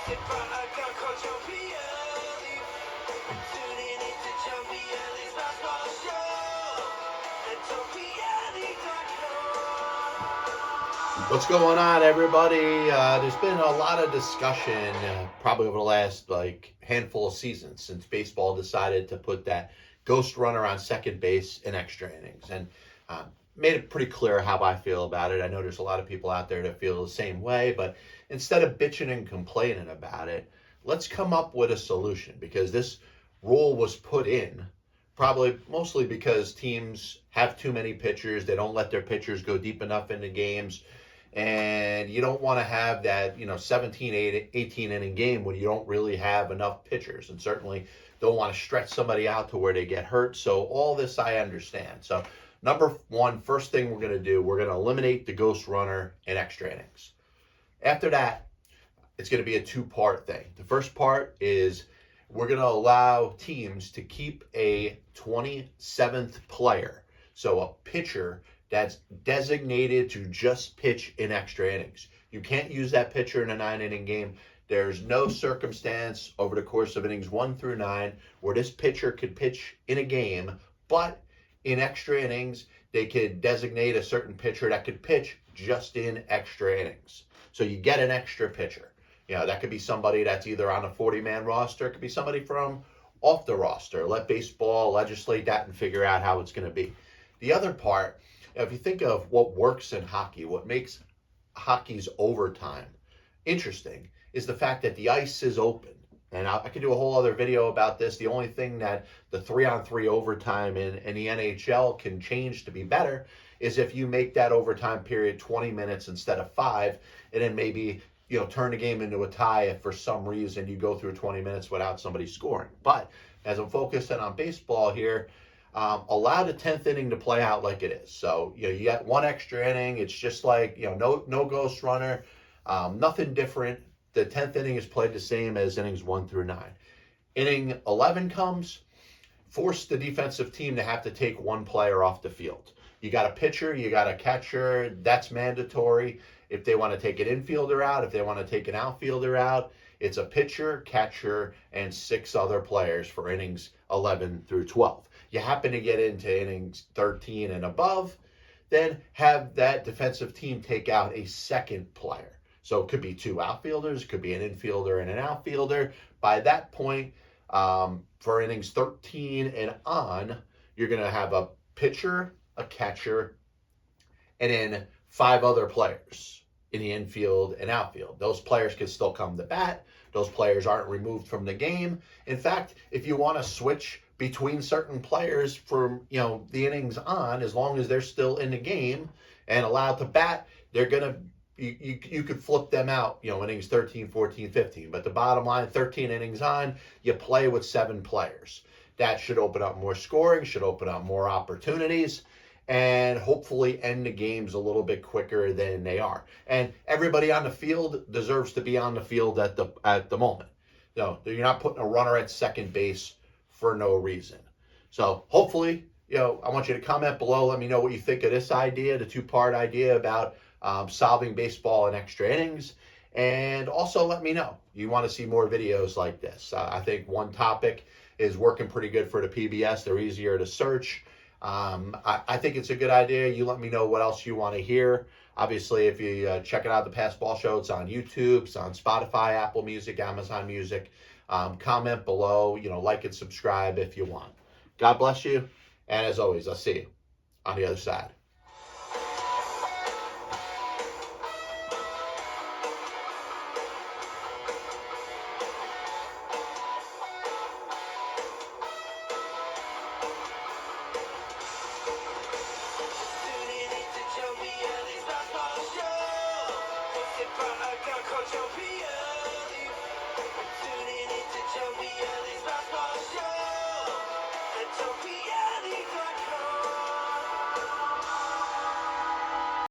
What's going on, everybody? There's been a lot of discussion, probably over the last handful of seasons, since baseball decided to put that ghost runner on second base in extra innings, and made it pretty clear how I feel about it. I know there's a lot of people out there that feel the same way, but instead of bitching and complaining about it, let's come up with a solution, because this rule was put in probably mostly because teams have too many pitchers. They don't let their pitchers go deep enough into games. And you don't want to have that, 17, 18 inning game when you don't really have enough pitchers, and certainly don't want to stretch somebody out to where they get hurt. So all this I understand. So number one, first thing we're going to do, we're going to eliminate the ghost runner in extra innings. After that, it's going to be a two-part thing. The first part is we're going to allow teams to keep a 27th player. So a pitcher that's designated to just pitch in extra innings. You can't use that pitcher in a 9-inning game. There's no circumstance over the course of innings 1 through 9 where this pitcher could pitch in a game, but in extra innings, they could designate a certain pitcher that could pitch just in extra innings. So you get an extra pitcher. That could be somebody that's either on a 40-man roster. It could be somebody from off the roster. Let baseball legislate that and figure out how it's going to be. The other part, if you think of what works in hockey, what makes hockey's overtime interesting is the fact that the ice is open. And I could do a whole other video about this. The only thing that the 3-on-3 overtime in the NHL can change to be better is if you make that overtime period 20 minutes instead of 5, and then maybe turn the game into a tie if for some reason you go through 20 minutes without somebody scoring. But as I'm focusing on baseball here, allow the 10th inning to play out like it is. So, you get one extra inning. It's just like, no ghost runner, nothing different. The 10th inning is played the same as innings 1 through 9. Inning 11 comes, force the defensive team to have to take one player off the field. You got a pitcher, you got a catcher, that's mandatory. If they want to take an infielder out, if they want to take an outfielder out, it's a pitcher, catcher, and 6 other players for innings 11 through 12. You happen to get into innings 13 and above, then have that defensive team take out a second player. So it could be 2 outfielders, it could be an infielder and an outfielder. By that point, for innings 13 and on, you're going to have a pitcher, a catcher, and then 5 other players in the infield and outfield. Those players can still come to bat. Those players aren't removed from the game. In fact, if you want to switch between certain players from, the innings on, as long as they're still in the game and allowed to bat, they're going to, you could flip them out, innings 13, 14, 15. But the bottom line, 13 innings on, you play with 7 players. That should open up more scoring, should open up more opportunities, and hopefully end the games a little bit quicker than they are. And everybody on the field deserves to be on the field at the moment. You're not putting a runner at second base for no reason. So hopefully, I want you to comment below. Let me know what you think of this idea, the 2-part idea about solving baseball in extra innings. And also let me know, you want to see more videos like this. I think one topic is working pretty good for the PBS. They're easier to search. I think it's a good idea. You let me know what else you want to hear. Obviously, if you check it out, the Past Ball Show, it's on YouTube, it's on Spotify, Apple Music, Amazon Music. Comment below, like and subscribe if you want. God bless you. And as always, I'll see you on the other side. Utopia.